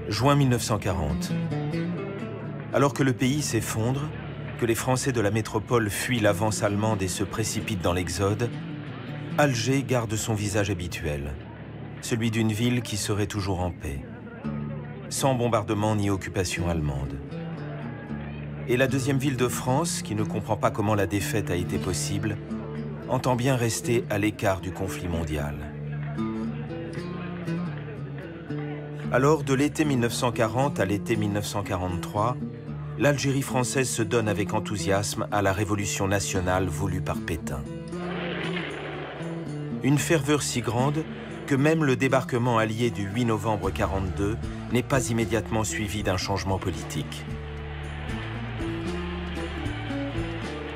Juin 1940. Alors que le pays s'effondre, que les Français de la métropole fuient l'avance allemande et se précipitent dans l'exode, Alger garde son visage habituel, celui d'une ville qui serait toujours en paix, sans bombardement ni occupation allemande. Et la deuxième ville de France, qui ne comprend pas comment la défaite a été possible, entend bien rester à l'écart du conflit mondial. Alors, de l'été 1940 à l'été 1943, l'Algérie française se donne avec enthousiasme à la révolution nationale voulue par Pétain. Une ferveur si grande que même le débarquement allié du 8 novembre 1942 n'est pas immédiatement suivi d'un changement politique.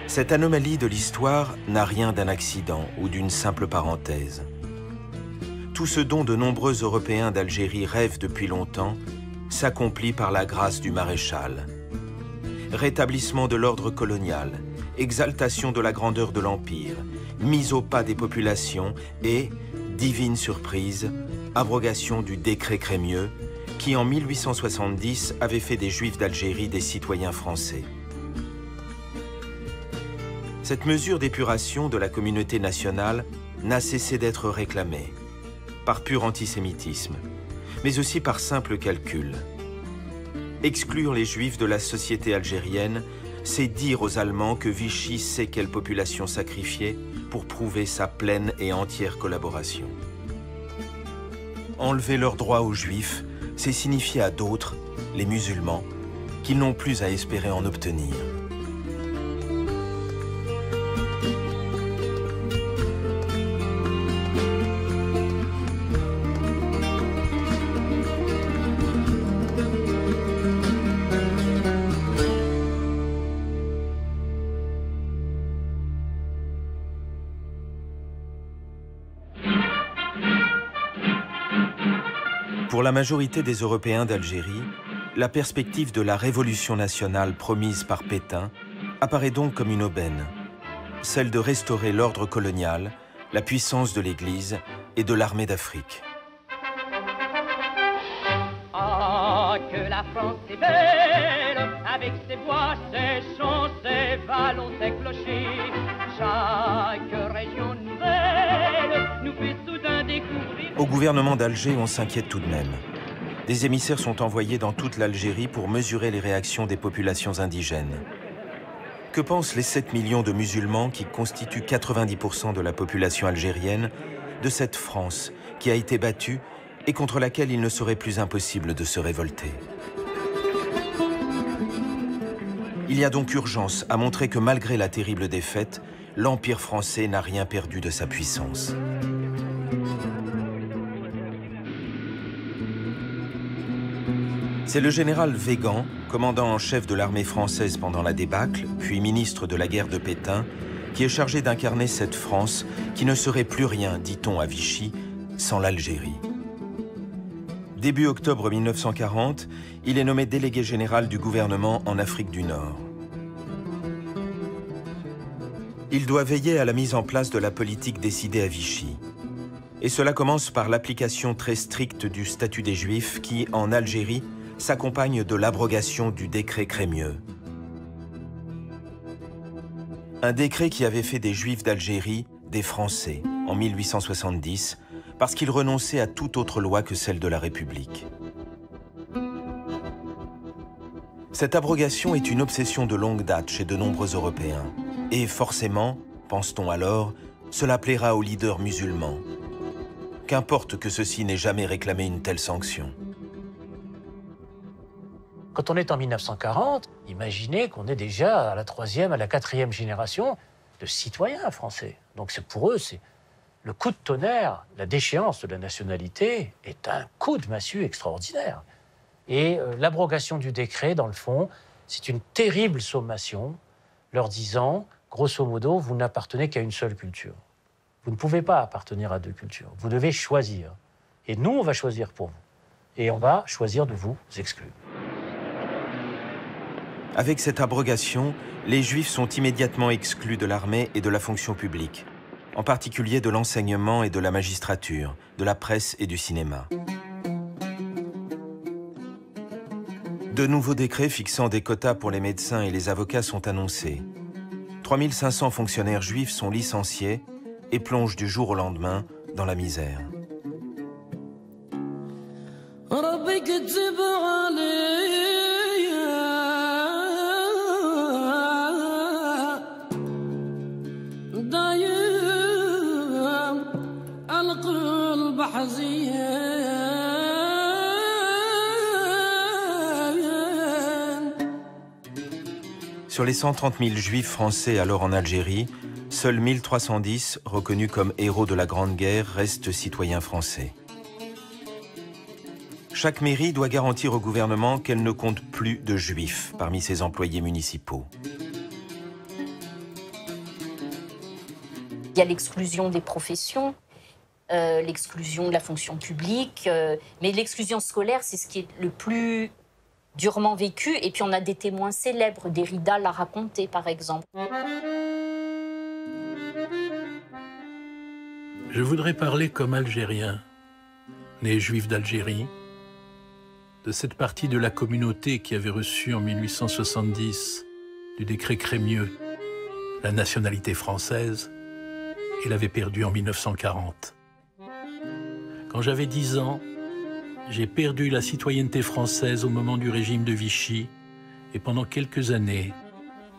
Cette anomalie de l'histoire n'a rien d'un accident ou d'une simple parenthèse. Tout ce dont de nombreux Européens d'Algérie rêvent depuis longtemps s'accomplit par la grâce du maréchal. Rétablissement de l'ordre colonial, exaltation de la grandeur de l'Empire, mise au pas des populations et, divine surprise, abrogation du décret Crémieux qui, en 1870, avait fait des Juifs d'Algérie des citoyens français. Cette mesure d'épuration de la communauté nationale n'a cessé d'être réclamée, par pur antisémitisme, mais aussi par simple calcul. Exclure les Juifs de la société algérienne, c'est dire aux Allemands que Vichy sait quelle population sacrifier pour prouver sa pleine et entière collaboration. Enlever leurs droits aux Juifs, c'est signifier à d'autres, les musulmans, qu'ils n'ont plus à espérer en obtenir. Pour la majorité des Européens d'Algérie, la perspective de la révolution nationale promise par Pétain apparaît donc comme une aubaine, celle de restaurer l'ordre colonial, la puissance de l'Église et de l'armée d'Afrique. Ah, que la France est belle, avec ses bois, ses champs, ses vallons, ses clochers. Chaque région nouvelle nous fait soudain découvrir... Au gouvernement d'Alger, on s'inquiète tout de même. Des émissaires sont envoyés dans toute l'Algérie pour mesurer les réactions des populations indigènes. Que pensent les 7 millions de musulmans qui constituent 90% de la population algérienne de cette France qui a été battue et contre laquelle il ne serait plus impossible de se révolter? Il y a donc urgence à montrer que malgré la terrible défaite, l'Empire français n'a rien perdu de sa puissance. C'est le général Weygand, commandant en chef de l'armée française pendant la débâcle, puis ministre de la guerre de Pétain, qui est chargé d'incarner cette France qui ne serait plus rien, dit-on à Vichy, sans l'Algérie. Début octobre 1940, il est nommé délégué général du gouvernement en Afrique du Nord. Il doit veiller à la mise en place de la politique décidée à Vichy. Et cela commence par l'application très stricte du statut des Juifs qui, en Algérie, s'accompagne de l'abrogation du décret Crémieux. Un décret qui avait fait des Juifs d'Algérie des Français en 1870 parce qu'ils renonçaient à toute autre loi que celle de la République. Cette abrogation est une obsession de longue date chez de nombreux Européens. Et forcément, pense-t-on alors, cela plaira aux leaders musulmans. Qu'importe que ceux-ci n'aient jamais réclamé une telle sanction. Quand on est en 1940, imaginez qu'on est déjà à la 3e, à la 4e génération de citoyens français. Donc pour eux, c'est le coup de tonnerre, la déchéance de la nationalité est un coup de massue extraordinaire. Et l'abrogation du décret, dans le fond, c'est une terrible sommation, leur disant, grosso modo, vous n'appartenez qu'à une seule culture. Vous ne pouvez pas appartenir à deux cultures. Vous devez choisir. Et nous, on va choisir pour vous. Et on va choisir de vous exclure. Avec cette abrogation, les Juifs sont immédiatement exclus de l'armée et de la fonction publique, en particulier de l'enseignement et de la magistrature, de la presse et du cinéma. De nouveaux décrets fixant des quotas pour les médecins et les avocats sont annoncés. 3500 fonctionnaires juifs sont licenciés et plongent du jour au lendemain dans la misère. Sur les 130 000 juifs français alors en Algérie, seuls 1310, reconnus comme héros de la Grande Guerre, restent citoyens français. Chaque mairie doit garantir au gouvernement qu'elle ne compte plus de juifs parmi ses employés municipaux. Il y a l'exclusion des professions, l'exclusion de la fonction publique, mais l'exclusion scolaire, c'est ce qui est le plus durement vécu. Et puis on a des témoins célèbres, Derrida l'a raconté par exemple. Je voudrais parler comme Algérien, né juif d'Algérie, de cette partie de la communauté qui avait reçu en 1870 du décret Crémieux la nationalité française et l'avait perdue en 1940. Quand j'avais 10 ans, j'ai perdu la citoyenneté française au moment du régime de Vichy et pendant quelques années,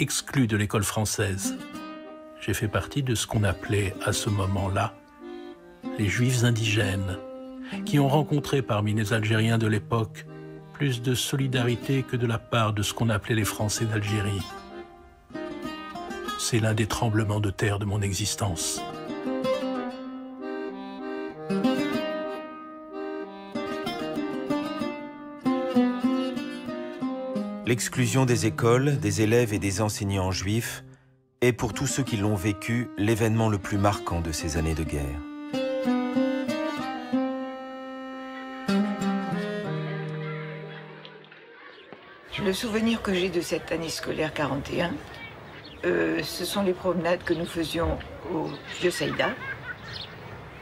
exclu de l'école française. J'ai fait partie de ce qu'on appelait à ce moment-là les Juifs indigènes, qui ont rencontré parmi les Algériens de l'époque plus de solidarité que de la part de ce qu'on appelait les Français d'Algérie. C'est l'un des tremblements de terre de mon existence. L'exclusion des écoles, des élèves et des enseignants juifs est pour tous ceux qui l'ont vécu l'événement le plus marquant de ces années de guerre. Le souvenir que j'ai de cette année scolaire 41, ce sont les promenades que nous faisions au Vieux Saïda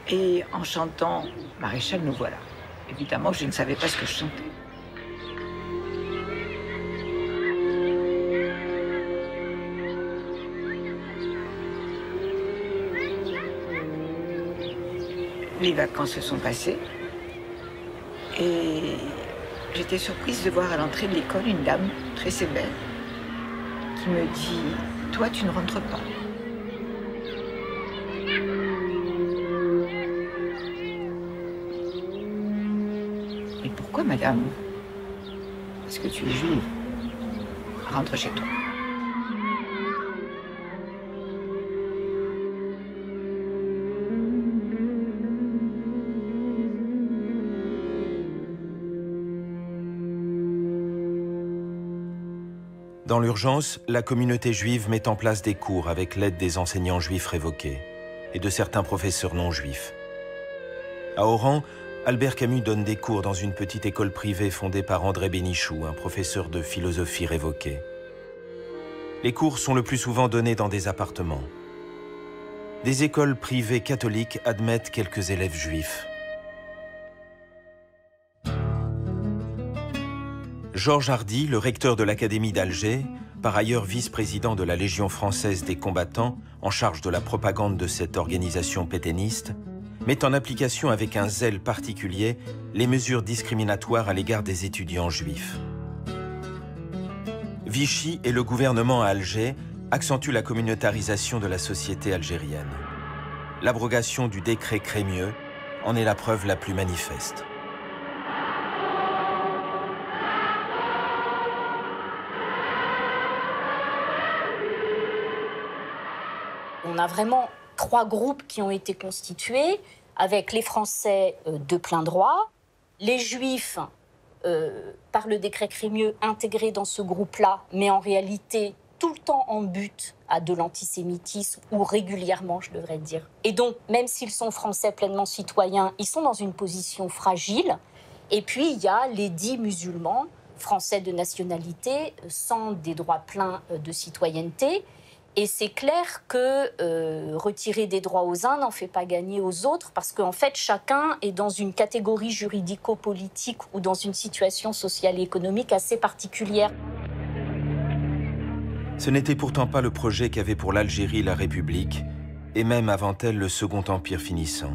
et en chantant « Maréchal, nous voilà ». Évidemment, je ne savais pas ce que je chantais. Les vacances se sont passées et j'étais surprise de voir à l'entrée de l'école une dame très sévère qui me dit « Toi, tu ne rentres pas ». « Mais pourquoi, madame ? » ?»« Parce que tu es juive. Rentre chez toi. » Dans l'urgence, la communauté juive met en place des cours avec l'aide des enseignants juifs révoqués et de certains professeurs non juifs. À Oran, Albert Camus donne des cours dans une petite école privée fondée par André Bénichou, un professeur de philosophie révoqué. Les cours sont le plus souvent donnés dans des appartements. Des écoles privées catholiques admettent quelques élèves juifs. Georges Hardy, le recteur de l'Académie d'Alger, par ailleurs vice-président de la Légion française des combattants, en charge de la propagande de cette organisation pétainiste, met en application avec un zèle particulier les mesures discriminatoires à l'égard des étudiants juifs. Vichy et le gouvernement à Alger accentuent la communautarisation de la société algérienne. L'abrogation du décret Crémieux en est la preuve la plus manifeste. On a vraiment 3 groupes qui ont été constitués, avec les Français de plein droit, les Juifs par le décret Crémieux intégrés dans ce groupe-là, mais en réalité tout le temps en but à de l'antisémitisme, ou régulièrement, je devrais dire. Et donc, même s'ils sont Français pleinement citoyens, ils sont dans une position fragile. Et puis, il y a les dits musulmans, Français de nationalité, sans des droits pleins de citoyenneté, Et c'est clair que retirer des droits aux uns n'en fait pas gagner aux autres, parce qu'en fait, chacun est dans une catégorie juridico-politique ou dans une situation sociale et économique assez particulière. Ce n'était pourtant pas le projet qu'avait pour l'Algérie la République, et même avant elle le Second Empire finissant.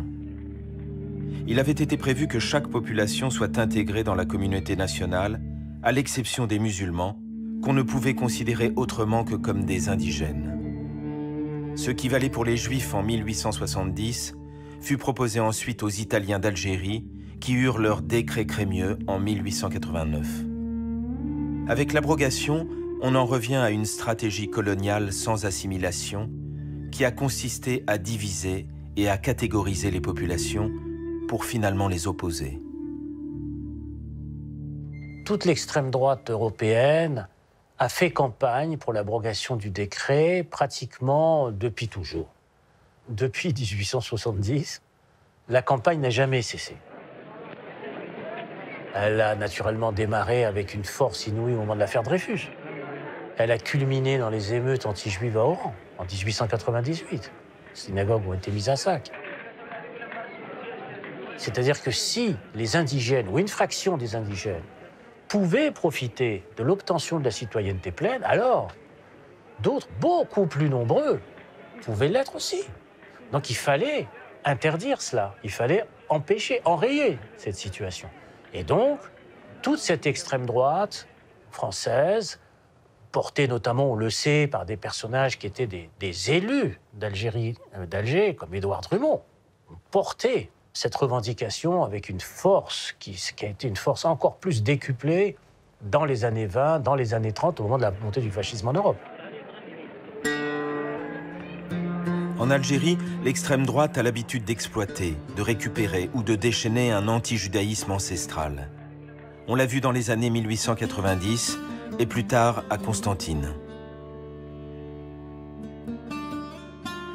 Il avait été prévu que chaque population soit intégrée dans la communauté nationale, à l'exception des musulmans, qu'on ne pouvait considérer autrement que comme des indigènes. Ce qui valait pour les Juifs en 1870 fut proposé ensuite aux Italiens d'Algérie, qui eurent leur décret Crémieux en 1889. Avec l'abrogation, on en revient à une stratégie coloniale sans assimilation qui a consisté à diviser et à catégoriser les populations pour finalement les opposer. Toute l'extrême droite européenne a fait campagne pour l'abrogation du décret pratiquement depuis toujours. Depuis 1870, la campagne n'a jamais cessé. Elle a naturellement démarré avec une force inouïe au moment de l'affaire Dreyfus. Elle a culminé dans les émeutes anti-juives à Oran, en 1898. Les synagogues ont été mises à sac. C'est-à-dire que si les indigènes, ou une fraction des indigènes, pouvaient profiter de l'obtention de la citoyenneté pleine, alors d'autres, beaucoup plus nombreux, pouvaient l'être aussi. Donc il fallait interdire cela, il fallait empêcher, enrayer cette situation. Et donc, toute cette extrême droite française, portée notamment, on le sait, par des personnages qui étaient des élus d'Alger, comme Édouard Drumont, ont porté cette revendication avec une force qui a été une force encore plus décuplée dans les années 20, dans les années 30, au moment de la montée du fascisme en Europe. En Algérie, l'extrême droite a l'habitude d'exploiter, de récupérer ou de déchaîner un anti-judaïsme ancestral. On l'a vu dans les années 1890 et plus tard à Constantine.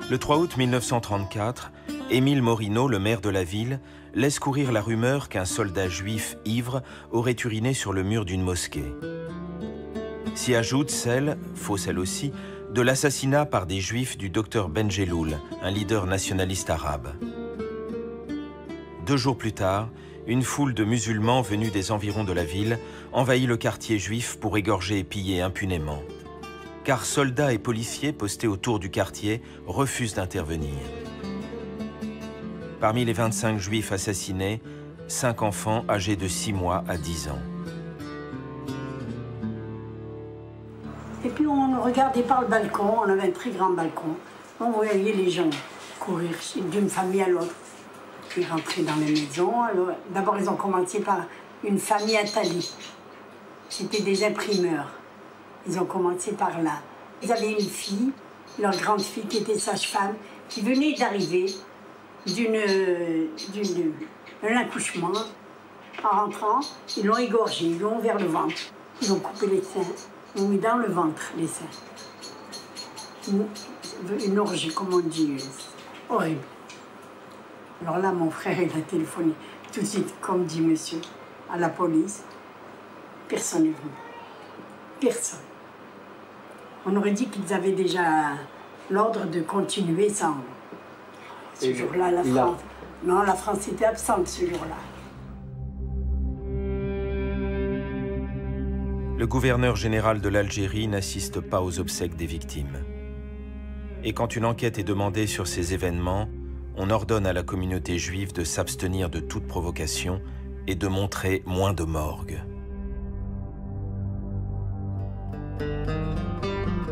Le 3 août 1934, Émile Morino, le maire de la ville, laisse courir la rumeur qu'un soldat juif ivre aurait uriné sur le mur d'une mosquée. S'y ajoute celle, fausse elle aussi, de l'assassinat par des juifs du docteur Benjeloul, un leader nationaliste arabe. 2 jours plus tard, une foule de musulmans venus des environs de la ville envahit le quartier juif pour égorger et piller impunément. Car soldats et policiers postés autour du quartier refusent d'intervenir. Parmi les 25 juifs assassinés, 5 enfants âgés de 6 mois à 10 ans. Et puis on regardait par le balcon, on avait un très grand balcon. On voyait les gens courir d'une famille à l'autre. Ils rentraient dans les maisons. D'abord, ils ont commencé par une famille à Tali. C'était des imprimeurs. Ils ont commencé par là. Ils avaient une fille, leur grande fille qui était sage-femme, qui venait d'arriver d'un accouchement. En rentrant, ils l'ont égorgée, ils l'ont ouvert le ventre. Ils ont coupé les seins, ils l'ont mis dans le ventre, les seins. Une orgie, comme on dit, horrible. Alors là, mon frère, il a téléphoné tout de suite, comme dit monsieur, à la police. Personne n'est venu. Personne. On aurait dit qu'ils avaient déjà l'ordre de continuer sans... Ce jour-là, la France... Non, la France était absente ce jour-là. Le gouverneur général de l'Algérie n'assiste pas aux obsèques des victimes. Et quand une enquête est demandée sur ces événements, on ordonne à la communauté juive de s'abstenir de toute provocation et de montrer moins de morgue.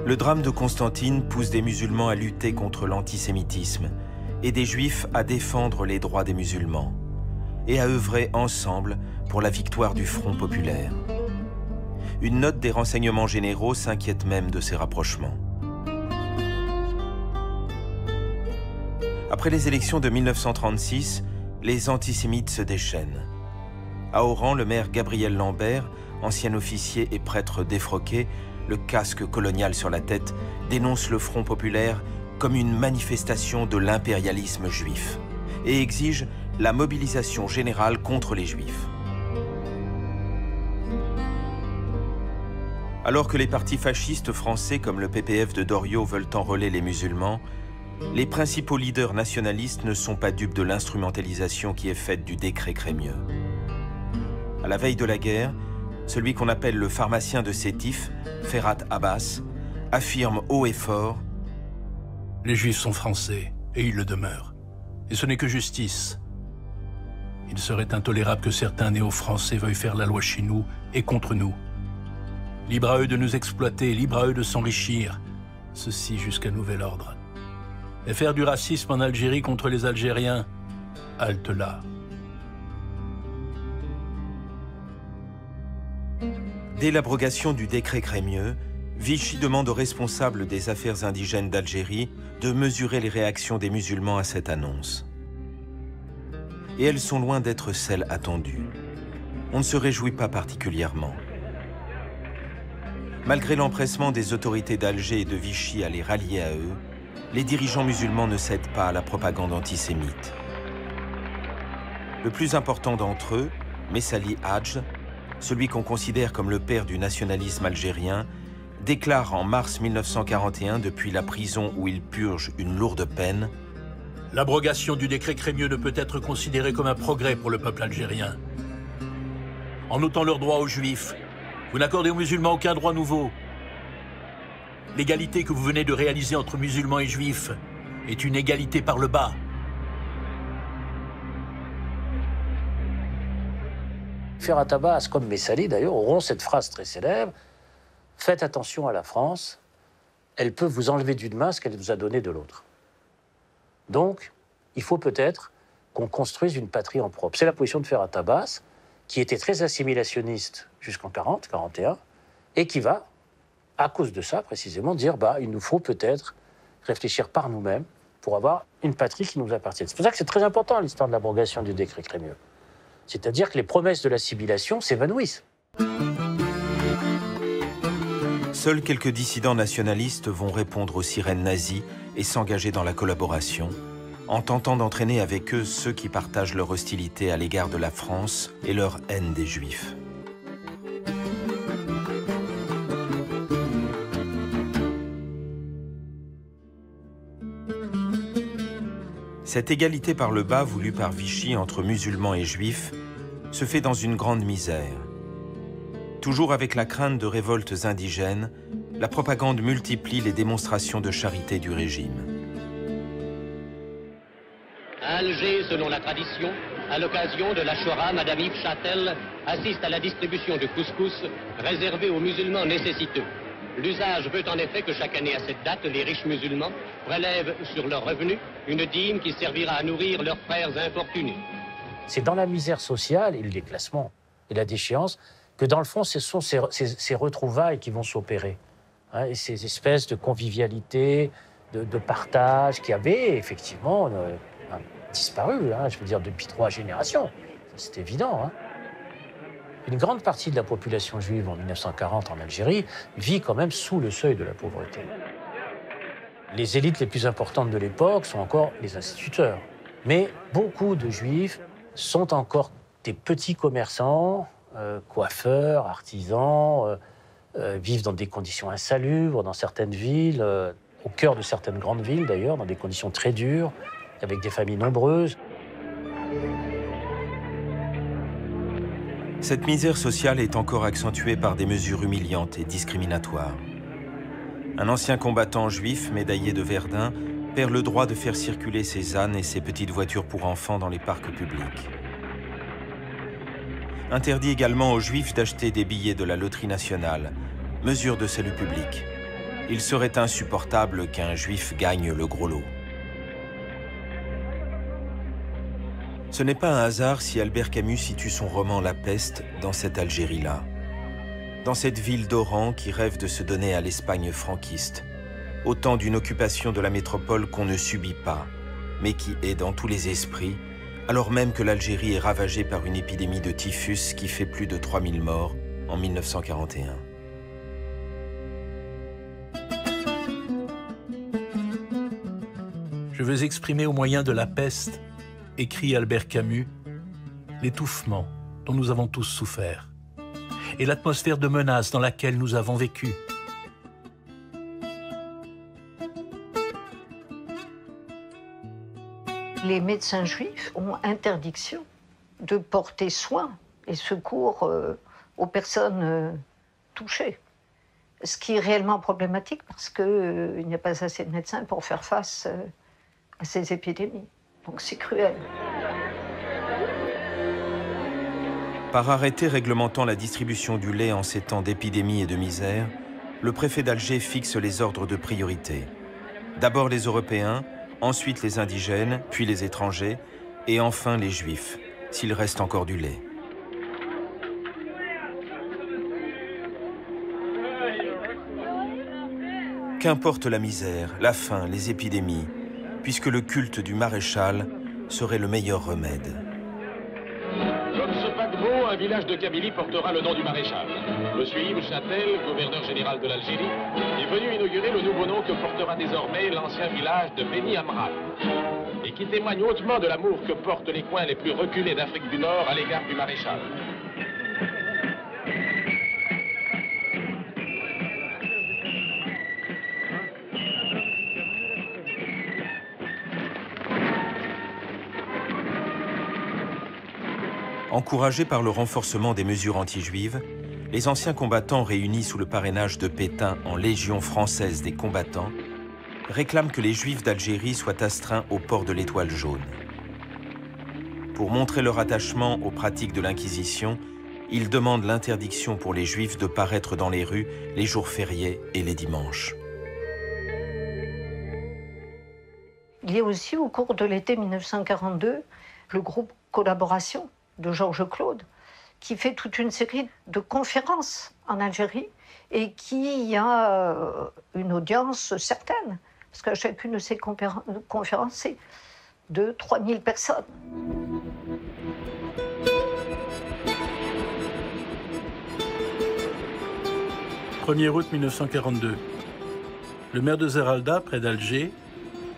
Le drame de Constantine pousse des musulmans à lutter contre l'antisémitisme et des juifs à défendre les droits des musulmans et à œuvrer ensemble pour la victoire du Front populaire. Une note des renseignements généraux s'inquiète même de ces rapprochements. Après les élections de 1936, les antisémites se déchaînent. À Oran, le maire Gabriel Lambert, ancien officier et prêtre défroqué, le casque colonial sur la tête, dénonce le Front populaire comme une manifestation de l'impérialisme juif et exige la mobilisation générale contre les juifs. Alors que les partis fascistes français comme le PPF de Doriot veulent enrôler les musulmans, les principaux leaders nationalistes ne sont pas dupes de l'instrumentalisation qui est faite du décret Crémieux. À la veille de la guerre, celui qu'on appelle le pharmacien de Sétif, Ferhat Abbas, affirme haut et fort: les Juifs sont français, et ils le demeurent. Et ce n'est que justice. Il serait intolérable que certains néo-français veuillent faire la loi chez nous et contre nous. Libre à eux de nous exploiter, libre à eux de s'enrichir, ceci jusqu'à nouvel ordre. Et faire du racisme en Algérie contre les Algériens, halte là. Dès l'abrogation du décret Crémieux, Vichy demande aux responsables des affaires indigènes d'Algérie de mesurer les réactions des musulmans à cette annonce. Et elles sont loin d'être celles attendues. On ne se réjouit pas particulièrement. Malgré l'empressement des autorités d'Alger et de Vichy à les rallier à eux, les dirigeants musulmans ne cèdent pas à la propagande antisémite. Le plus important d'entre eux, Messali Hadj, celui qu'on considère comme le père du nationalisme algérien, déclare en mars 1941, depuis la prison où il purge une lourde peine: l'abrogation du décret Crémieux ne peut être considérée comme un progrès pour le peuple algérien. En ôtant leurs droits aux Juifs, vous n'accordez aux musulmans aucun droit nouveau. L'égalité que vous venez de réaliser entre musulmans et Juifs est une égalité par le bas. Ferhat Abbas, comme Messali d'ailleurs, auront cette phrase très célèbre: faites attention à la France, elle peut vous enlever d'une main ce qu'elle vous a donné de l'autre. Donc, il faut peut-être qu'on construise une patrie en propre. C'est la position de Ferhat Abbas, qui était très assimilationniste jusqu'en 40-41, et qui va, à cause de ça précisément, dire il nous faut peut-être réfléchir par nous-mêmes pour avoir une patrie qui nous appartienne. C'est pour ça que c'est très important l'histoire de l'abrogation du décret Crémieux. C'est-à-dire que les promesses de l'assimilation s'évanouissent. Seuls quelques dissidents nationalistes vont répondre aux sirènes nazies et s'engager dans la collaboration, en tentant d'entraîner avec eux ceux qui partagent leur hostilité à l'égard de la France et leur haine des Juifs. Cette égalité par le bas voulue par Vichy entre musulmans et juifs se fait dans une grande misère. Toujours avec la crainte de révoltes indigènes, la propagande multiplie les démonstrations de charité du régime. À Alger, selon la tradition, à l'occasion de la Shoura, Madame Yves Châtel assiste à la distribution de couscous réservé aux musulmans nécessiteux. L'usage veut en effet que chaque année à cette date, les riches musulmans prélèvent sur leurs revenus une dîme qui servira à nourrir leurs frères infortunés. C'est dans la misère sociale et le déclassement et la déchéance que, dans le fond, ce sont ces retrouvailles qui vont s'opérer. Hein, et ces espèces de convivialité, de partage qui avaient effectivement disparu, je veux dire, depuis 3 générations. C'est évident. Hein. Une grande partie de la population juive en 1940 en Algérie vit quand même sous le seuil de la pauvreté. Les élites les plus importantes de l'époque sont encore les instituteurs. Mais beaucoup de juifs sont encore des petits commerçants, coiffeurs, artisans, vivent dans des conditions insalubres dans certaines villes, au cœur de certaines grandes villes d'ailleurs, dans des conditions très dures, avec des familles nombreuses. Cette misère sociale est encore accentuée par des mesures humiliantes et discriminatoires. Un ancien combattant juif, médaillé de Verdun, perd le droit de faire circuler ses ânes et ses petites voitures pour enfants dans les parcs publics. Interdit également aux juifs d'acheter des billets de la loterie nationale, mesure de salut public. Il serait insupportable qu'un juif gagne le gros lot. Ce n'est pas un hasard si Albert Camus situe son roman La Peste dans cette Algérie-là. Dans cette ville d'Oran qui rêve de se donner à l'Espagne franquiste, au temps d'une occupation de la métropole qu'on ne subit pas, mais qui est dans tous les esprits, alors même que l'Algérie est ravagée par une épidémie de typhus qui fait plus de 3000 morts en 1941. Je veux exprimer au moyen de La Peste, écrit Albert Camus, l'étouffement dont nous avons tous souffert. et l'atmosphère de menace dans laquelle nous avons vécu. Les médecins juifs ont interdiction de porter soin et secours aux personnes touchées. Ce qui est réellement problématique parce qu'il n'y a pas assez de médecins pour faire face à ces épidémies. Donc c'est cruel. Par arrêté réglementant la distribution du lait en ces temps d'épidémie et de misère, le préfet d'Alger fixe les ordres de priorité. D'abord les Européens, ensuite les indigènes, puis les étrangers, et enfin les Juifs, s'il reste encore du lait. Qu'importe la misère, la faim, les épidémies, puisque le culte du maréchal serait le meilleur remède. Comme ce paquebot, un village de Kabylie portera le nom du maréchal. Monsieur Ibn Chatel, gouverneur général de l'Algérie, est venu inaugurer le nouveau nom que portera désormais l'ancien village de Beni Amral, et qui témoigne hautement de l'amour que portent les coins les plus reculés d'Afrique du Nord à l'égard du maréchal. Encouragés par le renforcement des mesures anti-juives, les anciens combattants réunis sous le parrainage de Pétain en Légion française des combattants réclament que les Juifs d'Algérie soient astreints au port de l'étoile jaune. Pour montrer leur attachement aux pratiques de l'Inquisition, ils demandent l'interdiction pour les Juifs de paraître dans les rues les jours fériés et les dimanches. Il y a aussi, au cours de l'été 1942, le groupe Collaboration de Georges Claude, qui fait toute une série de conférences en Algérie et qui a une audience certaine, parce qu'à chacune de ces conférences, c'est 3000 personnes. « 1er août 1942. Le maire de Zeralda, près d'Alger,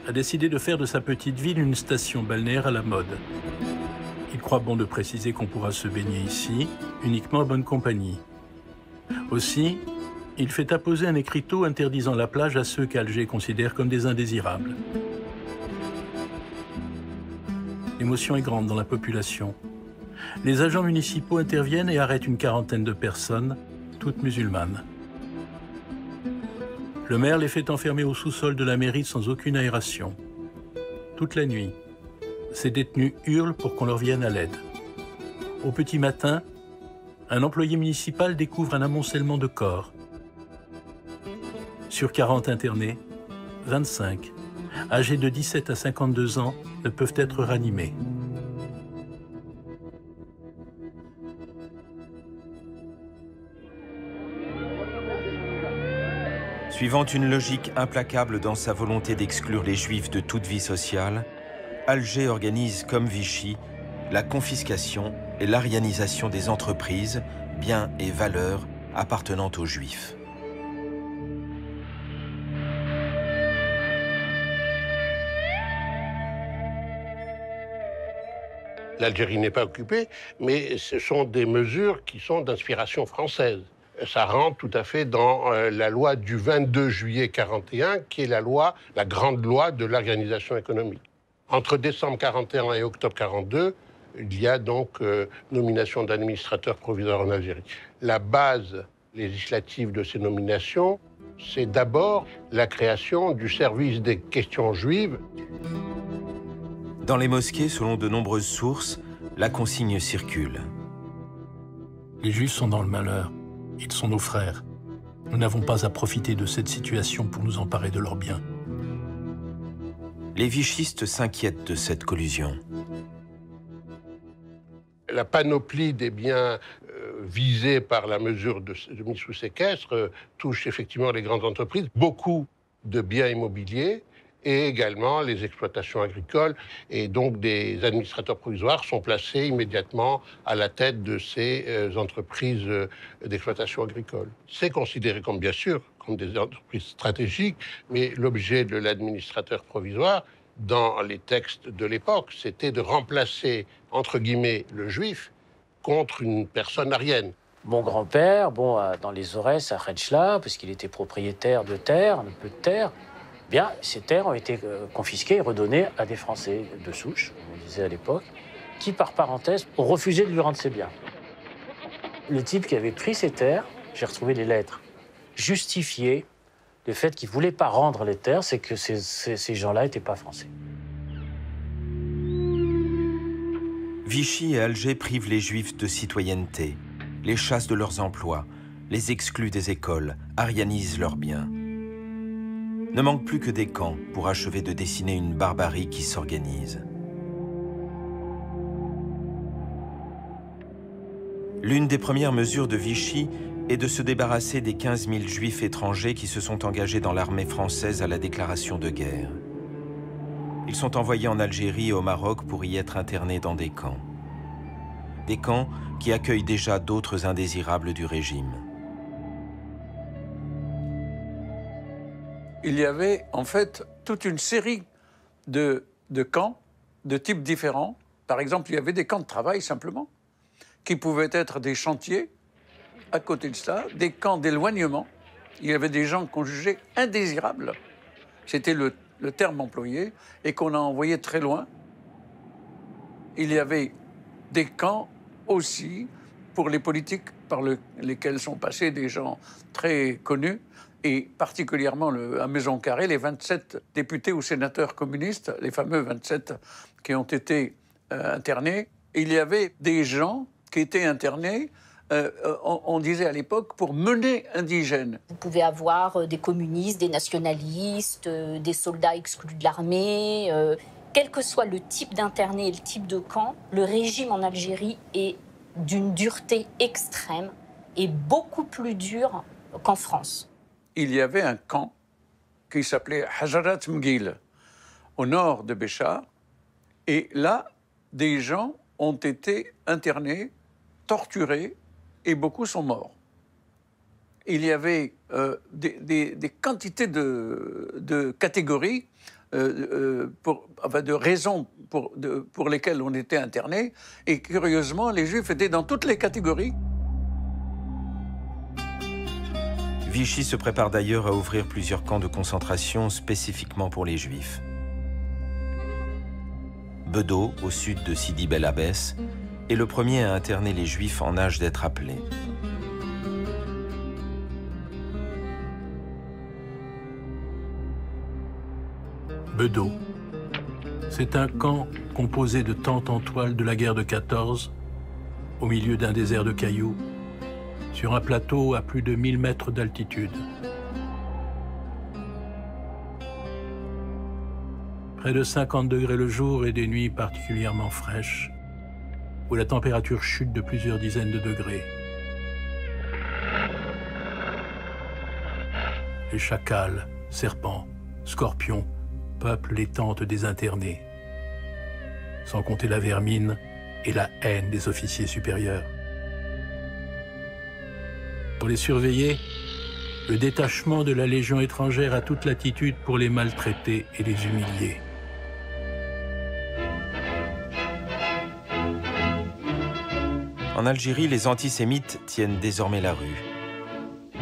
a décidé de faire de sa petite ville une station balnéaire à la mode. Il croit bon de préciser qu'on pourra se baigner ici, uniquement en bonne compagnie. Aussi, il fait apposer un écriteau interdisant la plage à ceux qu'Alger considère comme des indésirables. L'émotion est grande dans la population. Les agents municipaux interviennent et arrêtent une quarantaine de personnes, toutes musulmanes. Le maire les fait enfermer au sous-sol de la mairie sans aucune aération. Toute la nuit, ces détenus hurlent pour qu'on leur vienne à l'aide. Au petit matin, un employé municipal découvre un amoncellement de corps. Sur 40 internés, 25, âgés de 17 à 52 ans, ne peuvent être ranimés. Suivant une logique implacable dans sa volonté d'exclure les Juifs de toute vie sociale, Alger organise, comme Vichy, la confiscation et l'arianisation des entreprises, biens et valeurs appartenant aux Juifs. L'Algérie n'est pas occupée, mais ce sont des mesures qui sont d'inspiration française. Ça rentre tout à fait dans la loi du 22 juillet 1941, qui est la grande loi de l'organisation économique. Entre décembre 1941 et octobre 1942, il y a donc nomination d'administrateurs provisoires en Algérie. La base législative de ces nominations, c'est d'abord la création du service des questions juives. Dans les mosquées, selon de nombreuses sources, la consigne circule. Les Juifs sont dans le malheur. Ils sont nos frères. Nous n'avons pas à profiter de cette situation pour nous emparer de leurs biens. Les vichistes s'inquiètent de cette collusion. La panoplie des biens visés par la mesure de mise sous séquestre touche effectivement les grandes entreprises, beaucoup de biens immobiliers et également les exploitations agricoles. Et donc des administrateurs provisoires sont placés immédiatement à la tête de ces entreprises d'exploitation agricole. C'est considéré comme, bien sûr, comme des entreprises stratégiques, mais l'objet de l'administrateur provisoire, dans les textes de l'époque, c'était de remplacer, entre guillemets, le juif contre une personne aryenne. Mon grand-père, dans les Aurès, à Rechla, puisqu'il était propriétaire de terres, un peu de terres, bien, ces terres ont été confisquées et redonnées à des Français de souche, comme on disait à l'époque, qui, par parenthèse, ont refusé de lui rendre ses biens. Le type qui avait pris ces terres, j'ai retrouvé les lettres, justifiaient le fait qu'il ne voulait pas rendre les terres, c'est que ces gens-là n'étaient pas français. Vichy et Alger privent les Juifs de citoyenneté, les chassent de leurs emplois, les excluent des écoles, arianisent leurs biens. Ne manque plus que des camps pour achever de dessiner une barbarie qui s'organise. L'une des premières mesures de Vichy est de se débarrasser des 15 000 Juifs étrangers qui se sont engagés dans l'armée française à la déclaration de guerre. Ils sont envoyés en Algérie et au Maroc pour y être internés dans des camps. Des camps qui accueillent déjà d'autres indésirables du régime. Il y avait en fait toute une série de camps de types différents. Par exemple, il y avait des camps de travail simplement, qui pouvaient être des chantiers. À côté de ça, des camps d'éloignement. Il y avait des gens qu'on jugeait indésirables. C'était le terme employé, et qu'on a envoyé très loin. Il y avait des camps aussi pour les politiques par lesquels sont passés des gens très connus, et particulièrement à Maison-Carré, les 27 députés ou sénateurs communistes, les fameux 27 qui ont été internés. Il y avait des gens qui étaient internés, on disait à l'époque, pour mener indigènes. Vous pouvez avoir des communistes, des nationalistes, des soldats exclus de l'armée. Quel que soit le type d'interné et le type de camp, le régime en Algérie est d'une dureté extrême et beaucoup plus dur qu'en France. Il y avait un camp qui s'appelait Hajarat Mguil, au nord de Béchar. Et là, des gens ont été internés, torturés, et beaucoup sont morts. Il y avait des quantités de catégories, de raisons pour lesquelles on était interné, et curieusement, les Juifs étaient dans toutes les catégories. Vichy se prépare d'ailleurs à ouvrir plusieurs camps de concentration spécifiquement pour les Juifs. Bedeau, au sud de Sidi Bel Abbès, est le premier à interner les Juifs en âge d'être appelés. Bedeau. C'est un camp composé de tentes en toile de la guerre de 14, au milieu d'un désert de cailloux, sur un plateau à plus de 1000 mètres d'altitude. Près de 50 degrés le jour et des nuits particulièrement fraîches, où la température chute de plusieurs dizaines de degrés. Les chacals, serpents, scorpions peuplent les tentes des internés, sans compter la vermine et la haine des officiers supérieurs. Pour les surveiller, le détachement de la Légion étrangère a toute latitude pour les maltraiter et les humilier. En Algérie, les antisémites tiennent désormais la rue.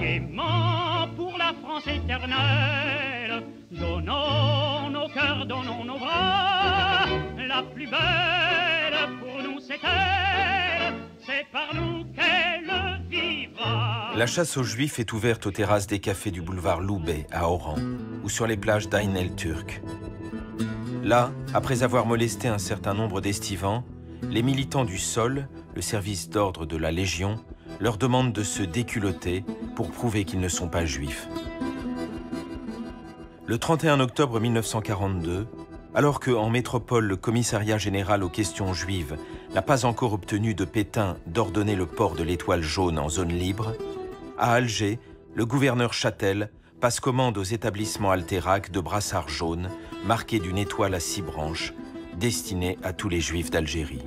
Aimant pour la France éternelle, donnons nos cœurs, donnons nos bras. La plus belle pour nous c'est elle, c'est par nous qu'elle vivra. La chasse aux Juifs est ouverte aux terrasses des cafés du boulevard Loubet à Oran ou sur les plages d'Ain el-Turk. Là, après avoir molesté un certain nombre d'estivants, les militants du Sol, le service d'ordre de la Légion, leur demandent de se déculotter pour prouver qu'ils ne sont pas juifs. Le 31 octobre 1942, alors qu'en métropole, le commissariat général aux questions juives n'a pas encore obtenu de Pétain d'ordonner le port de l'étoile jaune en zone libre, à Alger, le gouverneur Châtel passe commande aux établissements Alterac de brassards jaunes marqués d'une étoile à 6 branches, destinée à tous les Juifs d'Algérie.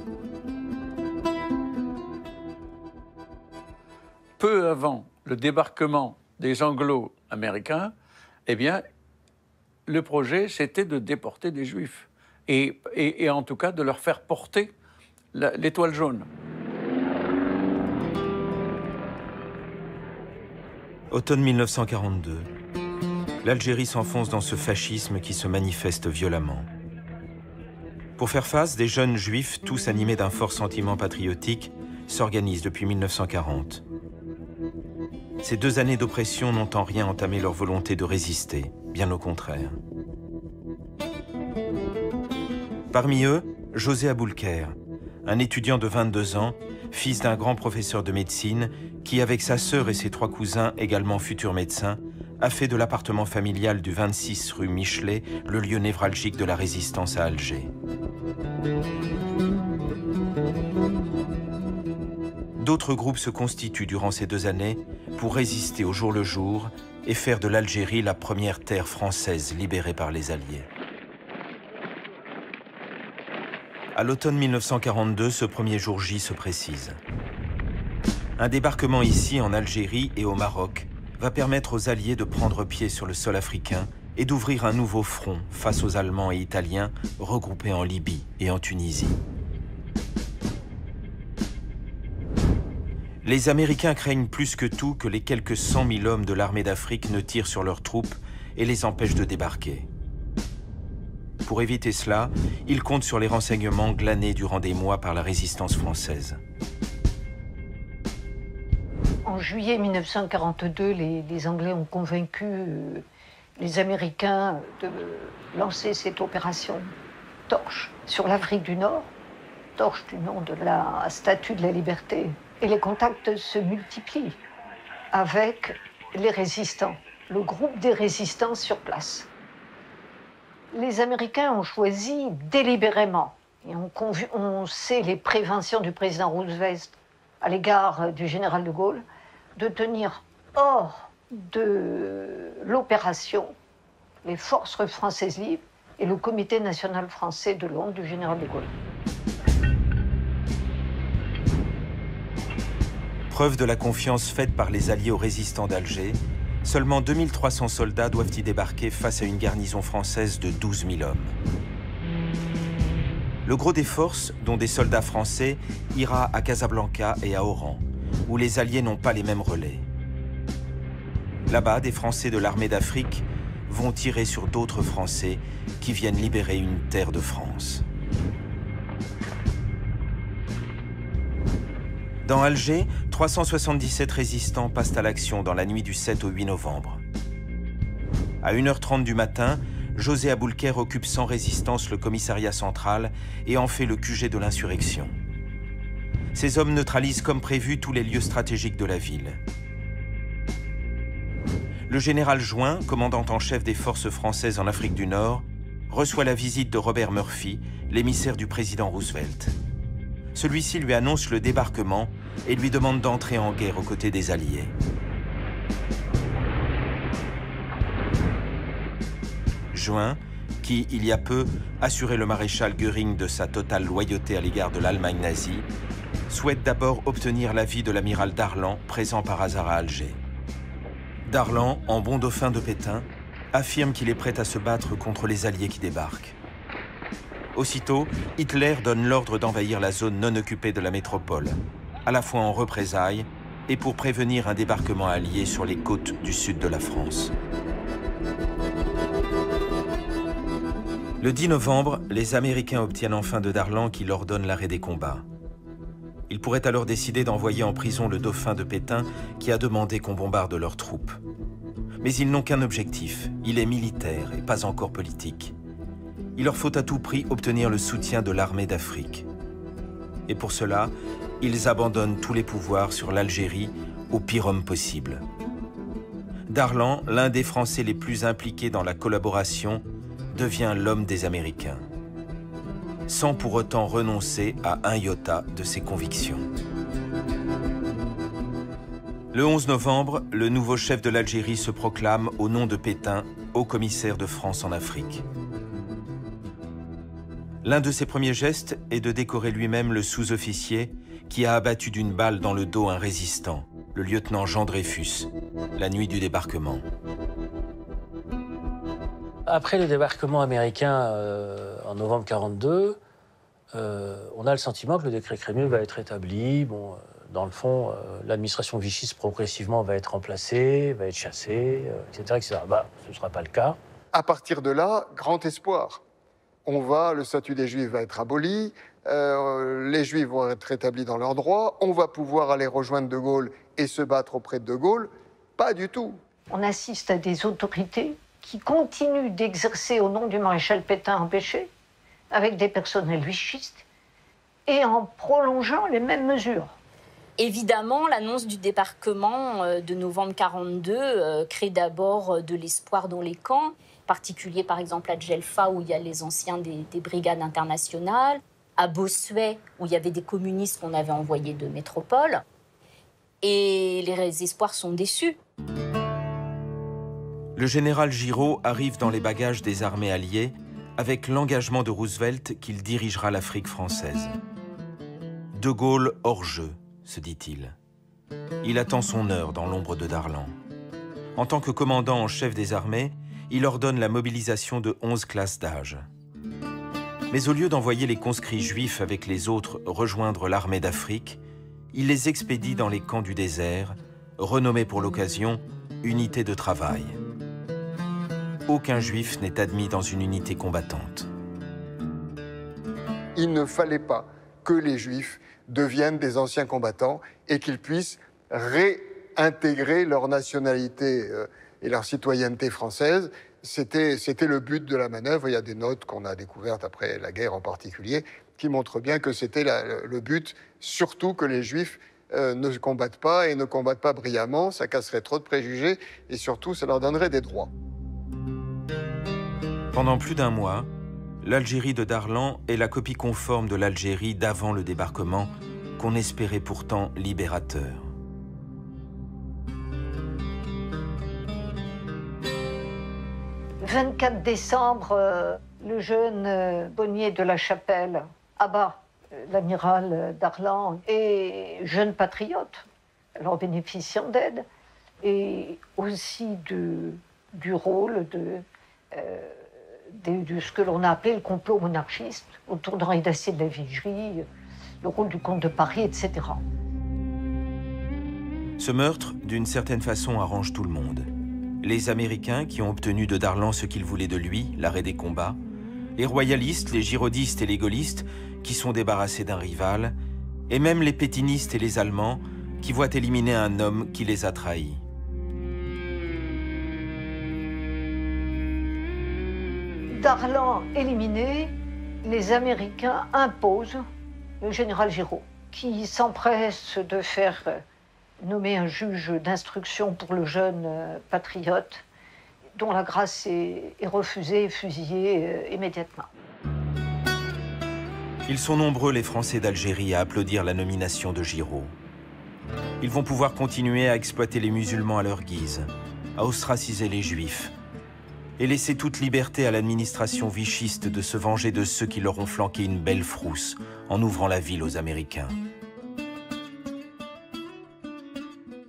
Peu avant le débarquement des Anglo-Américains, eh bien, le projet, c'était de déporter des Juifs et en tout cas de leur faire porter l'étoile jaune. Automne 1942. L'Algérie s'enfonce dans ce fascisme qui se manifeste violemment. Pour faire face, des jeunes juifs, tous animés d'un fort sentiment patriotique, s'organisent depuis 1940. Ces 2 années d'oppression n'ont en rien entamé leur volonté de résister, bien au contraire. Parmi eux, José Aboulker, un étudiant de 22 ans, fils d'un grand professeur de médecine, qui, avec sa sœur et ses 3 cousins, également futurs médecins, a fait de l'appartement familial du 26 rue Michelet le lieu névralgique de la résistance à Alger. D'autres groupes se constituent durant ces 2 années pour résister au jour le jour et faire de l'Algérie la première terre française libérée par les Alliés. À l'automne 1942, ce premier jour J se précise. Un débarquement ici, en Algérie et au Maroc, va permettre aux Alliés de prendre pied sur le sol africain et d'ouvrir un nouveau front face aux Allemands et Italiens regroupés en Libye et en Tunisie. Les Américains craignent plus que tout que les quelques 100 000 hommes de l'armée d'Afrique ne tirent sur leurs troupes et les empêchent de débarquer. Pour éviter cela, ils comptent sur les renseignements glanés durant des mois par la résistance française. En juillet 1942, les Anglais ont convaincu les Américains de lancer cette opération Torche sur l'Afrique du Nord, Torche du nom de la Statue de la Liberté. Et les contacts se multiplient avec les résistants, le groupe des résistants sur place. Les Américains ont choisi délibérément, et on sait les préventions du président Roosevelt à l'égard du général de Gaulle, de tenir hors de l'opération les forces françaises libres et le comité national français de Londres du général de Gaulle. Preuve de la confiance faite par les Alliés aux résistants d'Alger, seulement 2300 soldats doivent y débarquer face à une garnison française de 12 000 hommes. Le gros des forces, dont des soldats français, ira à Casablanca et à Oran, où les Alliés n'ont pas les mêmes relais. Là-bas, des Français de l'armée d'Afrique vont tirer sur d'autres Français qui viennent libérer une terre de France. Dans Alger, 377 résistants passent à l'action dans la nuit du 7 au 8 novembre. À 1h30 du matin, José Aboulker occupe sans résistance le commissariat central et en fait le QG de l'insurrection. Ces hommes neutralisent comme prévu tous les lieux stratégiques de la ville. Le général Join, commandant en chef des forces françaises en Afrique du Nord, reçoit la visite de Robert Murphy, l'émissaire du président Roosevelt. Celui-ci lui annonce le débarquement et lui demande d'entrer en guerre aux côtés des Alliés. Join, qui, il y a peu, assurait le maréchal Göring de sa totale loyauté à l'égard de l'Allemagne nazie, souhaite d'abord obtenir l'avis de l'amiral Darlan, présent par hasard à Alger. Darlan, en bon dauphin de Pétain, affirme qu'il est prêt à se battre contre les Alliés qui débarquent. Aussitôt, Hitler donne l'ordre d'envahir la zone non occupée de la métropole, à la fois en représailles et pour prévenir un débarquement allié sur les côtes du sud de la France. Le 10 novembre, les Américains obtiennent enfin de Darlan qui leur donne l'arrêt des combats. Ils pourraient alors décider d'envoyer en prison le dauphin de Pétain qui a demandé qu'on bombarde leurs troupes. Mais ils n'ont qu'un objectif, il est militaire et pas encore politique. Il leur faut à tout prix obtenir le soutien de l'armée d'Afrique. Et pour cela, ils abandonnent tous les pouvoirs sur l'Algérie au pire homme possible. Darlan, l'un des Français les plus impliqués dans la collaboration, devient l'homme des Américains, sans pour autant renoncer à un iota de ses convictions. Le 11 novembre, le nouveau chef de l'Algérie se proclame au nom de Pétain, haut commissaire de France en Afrique. L'un de ses premiers gestes est de décorer lui-même le sous-officier qui a abattu d'une balle dans le dos un résistant, le lieutenant Jean Dreyfus, la nuit du débarquement. Après le débarquement américain en novembre 1942, on a le sentiment que le décret Crémieux va être établi. Bon, Dans le fond, l'administration vichiste progressivement va être remplacée, va être chassée, etc., etc. Bah, ce ne sera pas le cas. À partir de là, grand espoir. Le statut des Juifs va être aboli, les Juifs vont être rétablis dans leurs droits, on va pouvoir aller rejoindre De Gaulle et se battre auprès de De Gaulle. Pas du tout. On assiste à des autorités qui continuent d'exercer au nom du maréchal Pétain empêché, avec des personnels vichistes, et en prolongeant les mêmes mesures. Évidemment, l'annonce du débarquement de novembre 1942 crée d'abord de l'espoir dans les camps, en particulier par exemple à Djelfa où il y a les anciens des brigades internationales, à Bossuet où il y avait des communistes qu'on avait envoyés de métropole. Et les espoirs sont déçus. Le général Giraud arrive dans les bagages des armées alliées avec l'engagement de Roosevelt qu'il dirigera l'Afrique française. De Gaulle hors jeu, se dit-il. Il attend son heure dans l'ombre de Darlan. En tant que commandant en chef des armées, il ordonne la mobilisation de 11 classes d'âge. Mais au lieu d'envoyer les conscrits juifs avec les autres rejoindre l'armée d'Afrique, il les expédie dans les camps du désert, renommés pour l'occasion « unité de travail ». Aucun juif n'est admis dans une unité combattante. Il ne fallait pas que les Juifs deviennent des anciens combattants et qu'ils puissent réintégrer leur nationalité et leur citoyenneté française. C'était le but de la manœuvre. Il y a des notes qu'on a découvertes après la guerre en particulier qui montrent bien que c'était le but, surtout que les Juifs ne combattent pas et ne combattent pas brillamment. Ça casserait trop de préjugés et surtout, ça leur donnerait des droits. Pendant plus d'un mois, l'Algérie de Darlan est la copie conforme de l'Algérie d'avant le débarquement, qu'on espérait pourtant libérateur. Le 24 décembre, le jeune Bonnier de la Chapelle abat l'amiral Darlan et jeune patriote, alors bénéficiant d'aide, et aussi du rôle de ce que l'on a appelé le complot monarchiste autour d'Henri d'Acier de la Vigerie, le rôle du comte de Paris, etc. Ce meurtre, d'une certaine façon, arrange tout le monde. Les Américains, qui ont obtenu de Darlan ce qu'ils voulaient de lui, l'arrêt des combats, les royalistes, les girodistes et les gaullistes, qui sont débarrassés d'un rival, et même les pétinistes et les Allemands, qui voient éliminer un homme qui les a trahis. Darlan éliminé, les Américains imposent le général Giraud, qui s'empresse de faire nommer un juge d'instruction pour le jeune patriote, dont la grâce est refusée et fusillée immédiatement. Ils sont nombreux, les Français d'Algérie, à applaudir la nomination de Giraud. Ils vont pouvoir continuer à exploiter les musulmans à leur guise, à ostraciser les Juifs, et laisser toute liberté à l'administration vichiste de se venger de ceux qui leur ont flanqué une belle frousse en ouvrant la ville aux Américains.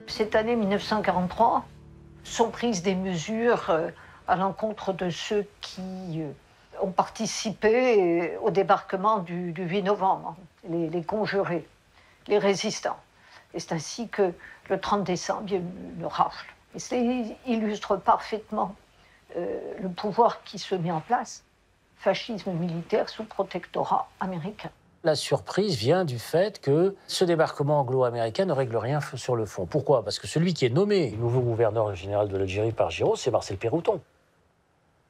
Cette année 1943 sont prises des mesures à l'encontre de ceux qui ont participé au débarquement du 8 novembre, les conjurés, les résistants. Et c'est ainsi que le 30 décembre, il y a eu une rafle. Et ça illustre parfaitement le pouvoir qui se met en place, fascisme militaire sous protectorat américain. La surprise vient du fait que ce débarquement anglo-américain ne règle rien sur le fond. Pourquoi? Parce que celui qui est nommé nouveau gouverneur général de l'Algérie par Giraud, c'est Marcel Pérouton.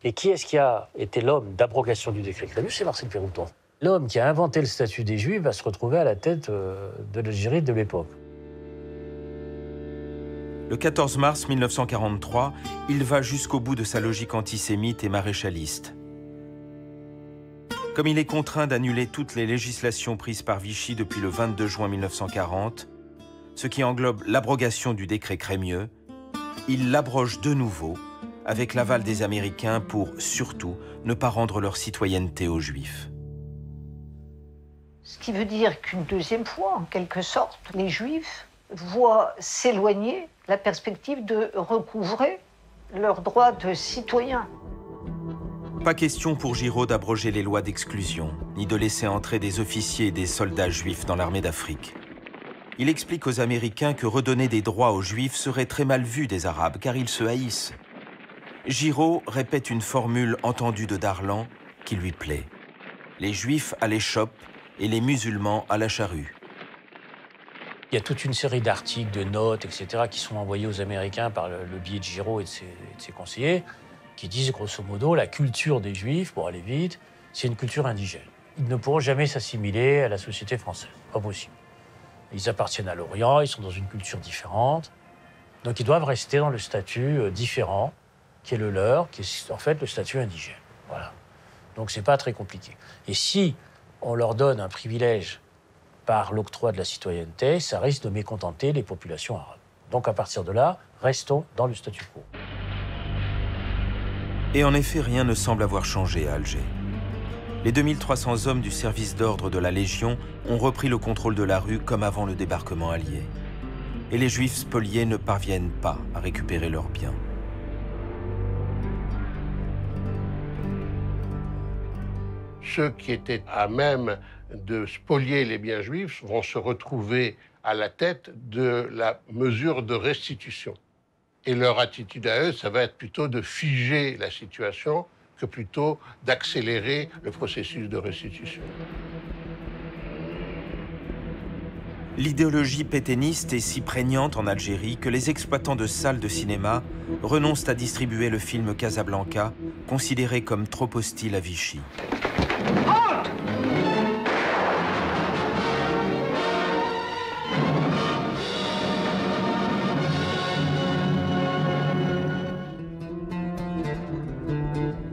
Et qui est-ce qui a été l'homme d'abrogation du décret Crémieux? C'est Marcel Pérouton. L'homme qui a inventé le statut des Juifs va se retrouver à la tête de l'Algérie de l'époque. Le 14 mars 1943, il va jusqu'au bout de sa logique antisémite et maréchaliste. Comme il est contraint d'annuler toutes les législations prises par Vichy depuis le 22 juin 1940, ce qui englobe l'abrogation du décret Crémieux, il l'abroge de nouveau avec l'aval des Américains pour, surtout, ne pas rendre leur citoyenneté aux Juifs. Ce qui veut dire qu'une deuxième fois, en quelque sorte, les Juifs voient s'éloigner la perspective de recouvrer leurs droits de citoyens. Pas question pour Giraud d'abroger les lois d'exclusion, ni de laisser entrer des officiers et des soldats juifs dans l'armée d'Afrique. Il explique aux Américains que redonner des droits aux Juifs serait très mal vu des Arabes, car ils se haïssent. Giraud répète une formule entendue de Darlan qui lui plaît. Les Juifs à l'échoppe et les musulmans à la charrue. Il y a toute une série d'articles, de notes, etc., qui sont envoyés aux Américains par le biais de Giraud et de ses conseillers, qui disent grosso modo la culture des Juifs, pour aller vite, c'est une culture indigène. Ils ne pourront jamais s'assimiler à la société française. Pas possible. Ils appartiennent à l'Orient, ils sont dans une culture différente. Donc ils doivent rester dans le statut différent, qui est le leur, qui est en fait le statut indigène. Voilà. Donc c'est pas très compliqué. Et si on leur donne un privilège par l'octroi de la citoyenneté, ça risque de mécontenter les populations arabes. Donc à partir de là, restons dans le statu quo. Et en effet, rien ne semble avoir changé à Alger. Les 2300 hommes du service d'ordre de la Légion ont repris le contrôle de la rue comme avant le débarquement allié. Et les Juifs spoliés ne parviennent pas à récupérer leurs biens. Ceux qui étaient à même de spolier les biens juifs vont se retrouver à la tête de la mesure de restitution. Et leur attitude à eux, ça va être plutôt de figer la situation que plutôt d'accélérer le processus de restitution. L'idéologie pétainiste est si prégnante en Algérie que les exploitants de salles de cinéma renoncent à distribuer le film Casablanca, considéré comme trop hostile à Vichy.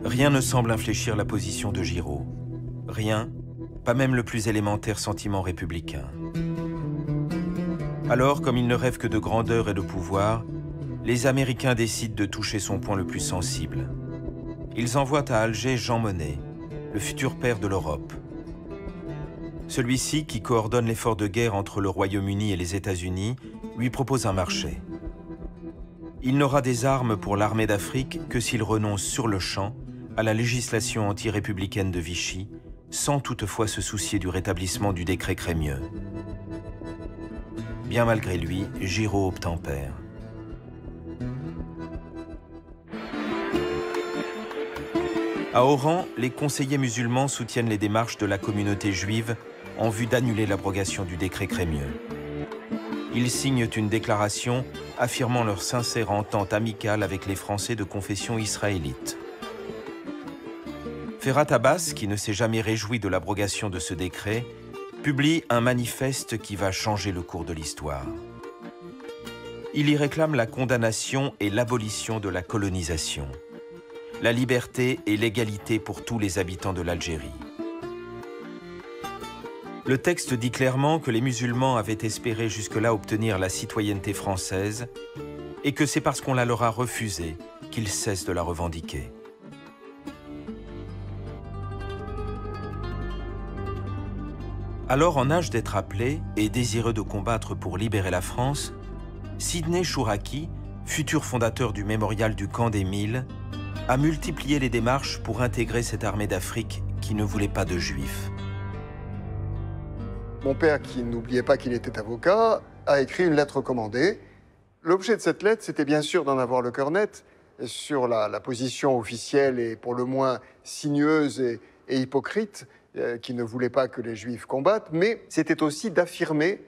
Rien ne semble infléchir la position de Giraud. Rien, pas même le plus élémentaire sentiment républicain. Alors, comme il ne rêve que de grandeur et de pouvoir, les Américains décident de toucher son point le plus sensible. Ils envoient à Alger Jean Monnet, le futur père de l'Europe. Celui-ci, qui coordonne l'effort de guerre entre le Royaume-Uni et les États-Unis, lui propose un marché. Il n'aura des armes pour l'armée d'Afrique que s'il renonce sur le champ à la législation anti-républicaine de Vichy, sans toutefois se soucier du rétablissement du décret Crémieux. Bien malgré lui, Giraud obtempère. À Oran, les conseillers musulmans soutiennent les démarches de la communauté juive en vue d'annuler l'abrogation du décret Crémieux. Ils signent une déclaration affirmant leur sincère entente amicale avec les Français de confession israélite. Ferhat Abbas, qui ne s'est jamais réjoui de l'abrogation de ce décret, publie un manifeste qui va changer le cours de l'histoire. Il y réclame la condamnation et l'abolition de la colonisation, la liberté et l'égalité pour tous les habitants de l'Algérie. Le texte dit clairement que les musulmans avaient espéré jusque-là obtenir la citoyenneté française et que c'est parce qu'on la leur a refusée qu'ils cessent de la revendiquer. Alors, en âge d'être appelé et désireux de combattre pour libérer la France, Sidney Chouraki, futur fondateur du mémorial du camp des Milles, a multiplié les démarches pour intégrer cette armée d'Afrique qui ne voulait pas de Juifs. Mon père, qui n'oubliait pas qu'il était avocat, a écrit une lettre recommandée. L'objet de cette lettre, c'était bien sûr d'en avoir le cœur net sur la position officielle et pour le moins sinueuse et hypocrite qui ne voulait pas que les Juifs combattent, mais c'était aussi d'affirmer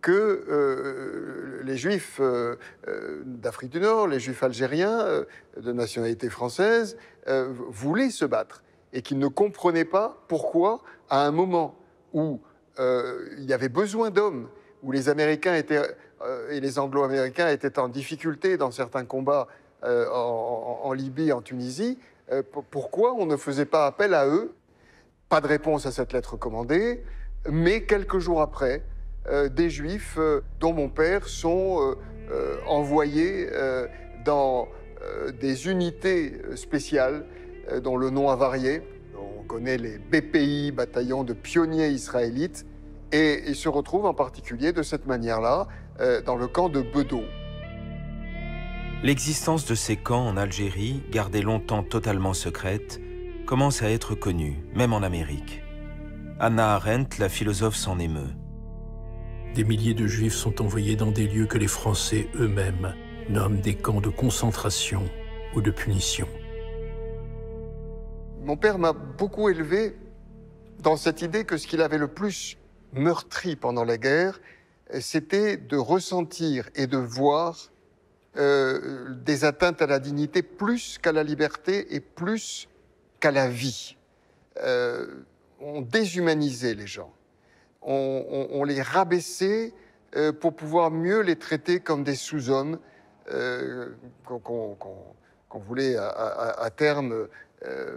que les Juifs d'Afrique du Nord, les Juifs algériens de nationalité française, voulaient se battre et qu'ils ne comprenaient pas pourquoi, à un moment où il y avait besoin d'hommes, où les Américains étaient, et les Anglo-Américains étaient en difficulté dans certains combats en Libye, en Tunisie, pourquoi on ne faisait pas appel à eux? Pas de réponse à cette lettre recommandée, mais quelques jours après, des Juifs dont mon père sont envoyés dans des unités spéciales dont le nom a varié. On connaît les BPI, bataillons de pionniers israélites, et ils se retrouvent en particulier de cette manière-là dans le camp de Bedeau. L'existence de ces camps en Algérie, gardée longtemps totalement secrète, commence à être connue, même en Amérique. Hannah Arendt, la philosophe, s'en émeut. Des milliers de Juifs sont envoyés dans des lieux que les Français eux-mêmes nomment des camps de concentration ou de punition. Mon père m'a beaucoup élevé dans cette idée que ce qu'il avait le plus meurtri pendant la guerre, c'était de ressentir et de voir des atteintes à la dignité plus qu'à la liberté et plus qu'à la vie. On déshumanisait les gens. On les rabaissait pour pouvoir mieux les traiter comme des sous-hommes qu'on voulait à terme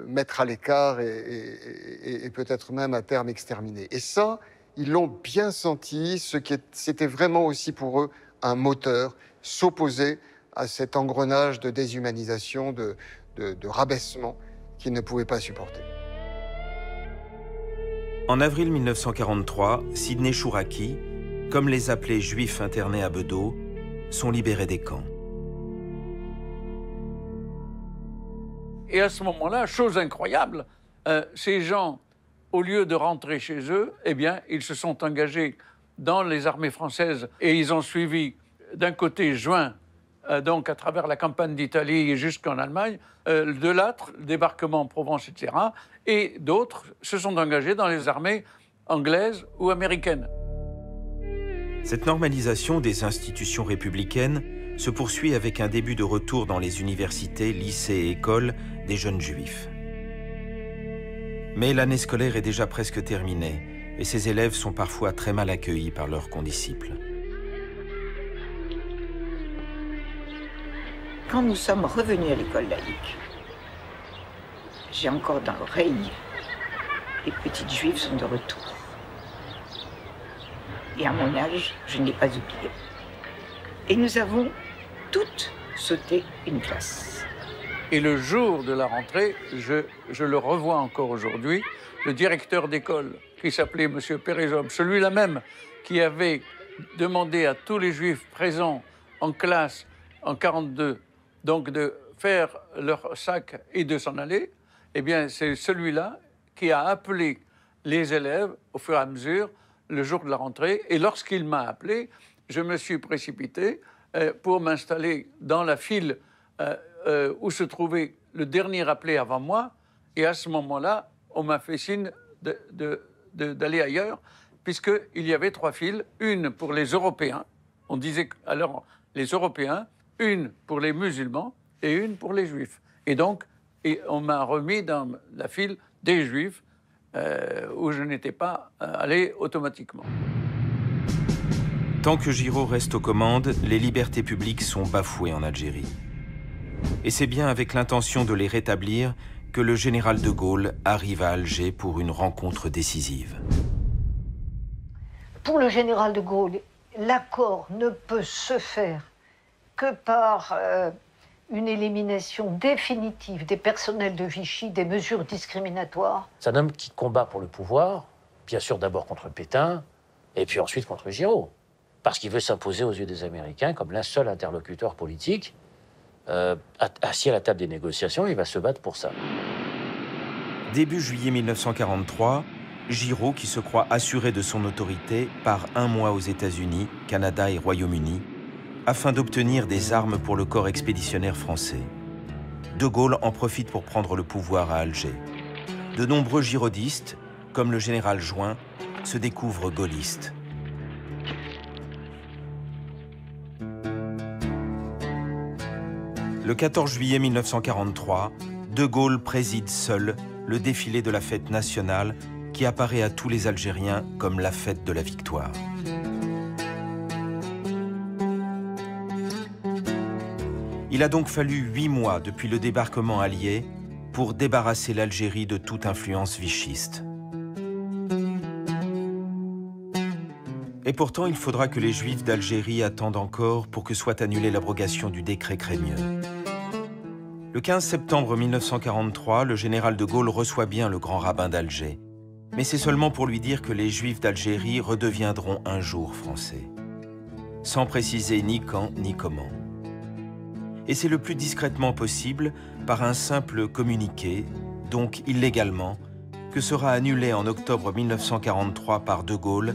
mettre à l'écart et peut-être même à terme exterminer. Et ça, ils l'ont bien senti, c'était vraiment aussi pour eux un moteur, s'opposer à cet engrenage de déshumanisation, de rabaissement qu'ils ne pouvaient pas supporter. En avril 1943, Sidney Chouraki, comme les appelés juifs internés à Bedeau, sont libérés des camps. Et à ce moment-là, chose incroyable, ces gens, au lieu de rentrer chez eux, eh bien, ils se sont engagés dans les armées françaises et ils ont suivi, d'un côté, Juin, donc à travers la campagne d'Italie jusqu'en Allemagne, de l'autre, le débarquement en Provence, etc. Et d'autres se sont engagés dans les armées anglaises ou américaines. Cette normalisation des institutions républicaines se poursuit avec un début de retour dans les universités, lycées et écoles des jeunes juifs. Mais l'année scolaire est déjà presque terminée et ces élèves sont parfois très mal accueillis par leurs condisciples. Quand nous sommes revenus à l'école laïque, j'ai encore dans l'oreille, les petites juives sont de retour. Et à mon âge, je ne l'ai pas oublié. Et nous avons toutes sauté une classe. Et le jour de la rentrée, je le revois encore aujourd'hui, le directeur d'école, qui s'appelait M. Pérézom, celui-là même qui avait demandé à tous les juifs présents en classe en 1942, donc de faire leur sac et de s'en aller, eh bien c'est celui-là qui a appelé les élèves au fur et à mesure le jour de la rentrée. Et lorsqu'il m'a appelé, je me suis précipité pour m'installer dans la file où se trouvait le dernier appelé avant moi. Et à ce moment-là, on m'a fait signe d'aller ailleurs, puisqu'il y avait 3 files, une pour les Européens, on disait alors les Européens, une pour les musulmans et une pour les Juifs. Et donc, on m'a remis dans la file des Juifs, où je n'étais pas allé automatiquement. Tant que Giraud reste aux commandes, les libertés publiques sont bafouées en Algérie. Et c'est bien avec l'intention de les rétablir que le général de Gaulle arrive à Alger pour une rencontre décisive. Pour le général de Gaulle, l'accord ne peut se faire que par une élimination définitive des personnels de Vichy, des mesures discriminatoires. C'est un homme qui combat pour le pouvoir, bien sûr d'abord contre Pétain, et puis ensuite contre Giraud, parce qu'il veut s'imposer aux yeux des Américains comme l'un seul interlocuteur politique. Assis à la table des négociations, il va se battre pour ça. Début juillet 1943, Giraud, qui se croit assuré de son autorité, part un mois aux États-Unis, Canada et Royaume-Uni, afin d'obtenir des armes pour le corps expéditionnaire français. De Gaulle en profite pour prendre le pouvoir à Alger. De nombreux girodistes, comme le général Juin, se découvrent gaullistes. Le 14 juillet 1943, De Gaulle préside seul le défilé de la fête nationale qui apparaît à tous les Algériens comme la fête de la victoire. Il a donc fallu 8 mois depuis le débarquement allié pour débarrasser l'Algérie de toute influence vichiste. Et pourtant, il faudra que les Juifs d'Algérie attendent encore pour que soit annulée l'abrogation du décret Crémieux. Le 15 septembre 1943, le général de Gaulle reçoit bien le grand rabbin d'Alger. Mais c'est seulement pour lui dire que les Juifs d'Algérie redeviendront un jour français, sans préciser ni quand ni comment. Et c'est le plus discrètement possible par un simple communiqué, donc illégalement, que sera annulée en octobre 1943 par De Gaulle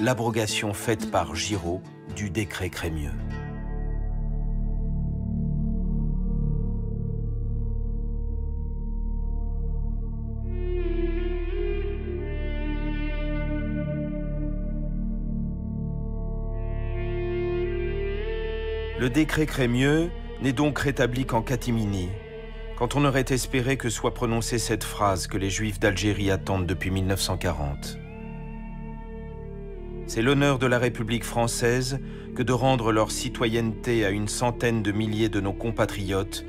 l'abrogation faite par Giraud du décret Crémieux. Le décret Crémieux n'est donc rétabli qu'en catimini, quand on aurait espéré que soit prononcée cette phrase que les Juifs d'Algérie attendent depuis 1940. C'est l'honneur de la République française que de rendre leur citoyenneté à une centaine de milliers de nos compatriotes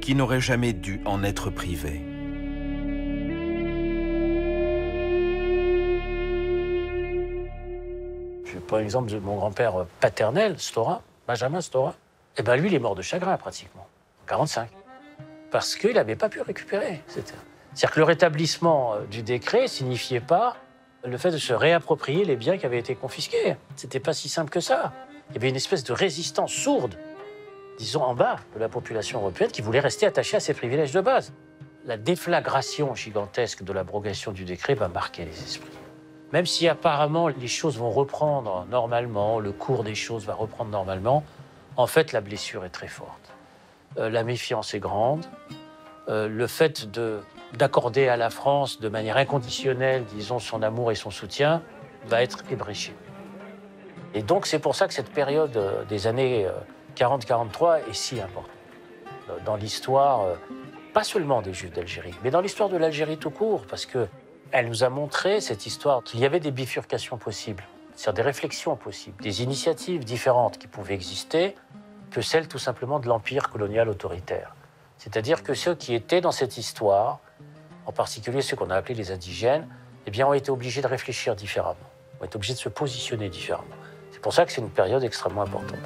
qui n'auraient jamais dû en être privés. Je prends l'exemple de mon grand-père paternel, Stora, Benjamin Stora. Eh bien, lui, il est mort de chagrin, pratiquement, en 1945, parce qu'il n'avait pas pu récupérer. C'est-à-dire que le rétablissement du décret ne signifiait pas le fait de se réapproprier les biens qui avaient été confisqués. C'était pas si simple que ça. Il y avait une espèce de résistance sourde, disons en bas de la population européenne, qui voulait rester attachée à ses privilèges de base. La déflagration gigantesque de l'abrogation du décret va marquer les esprits. Même si apparemment les choses vont reprendre normalement, le cours des choses va reprendre normalement, en fait la blessure est très forte. La méfiance est grande. Le fait d'accorder à la France de manière inconditionnelle, disons, son amour et son soutien, va être ébréché. Et donc c'est pour ça que cette période des années 40-43 est si importante dans l'histoire, pas seulement des Juifs d'Algérie, mais dans l'histoire de l'Algérie tout court, parce qu'elle nous a montré, cette histoire, qu'il y avait des bifurcations possibles, c'est-à-dire des réflexions possibles, des initiatives différentes qui pouvaient exister, que celles tout simplement de l'empire colonial autoritaire. C'est-à-dire que ceux qui étaient dans cette histoire, en particulier ceux qu'on a appelés les indigènes, eh bien, ont été obligés de réfléchir différemment, ont été obligés de se positionner différemment. C'est pour ça que c'est une période extrêmement importante.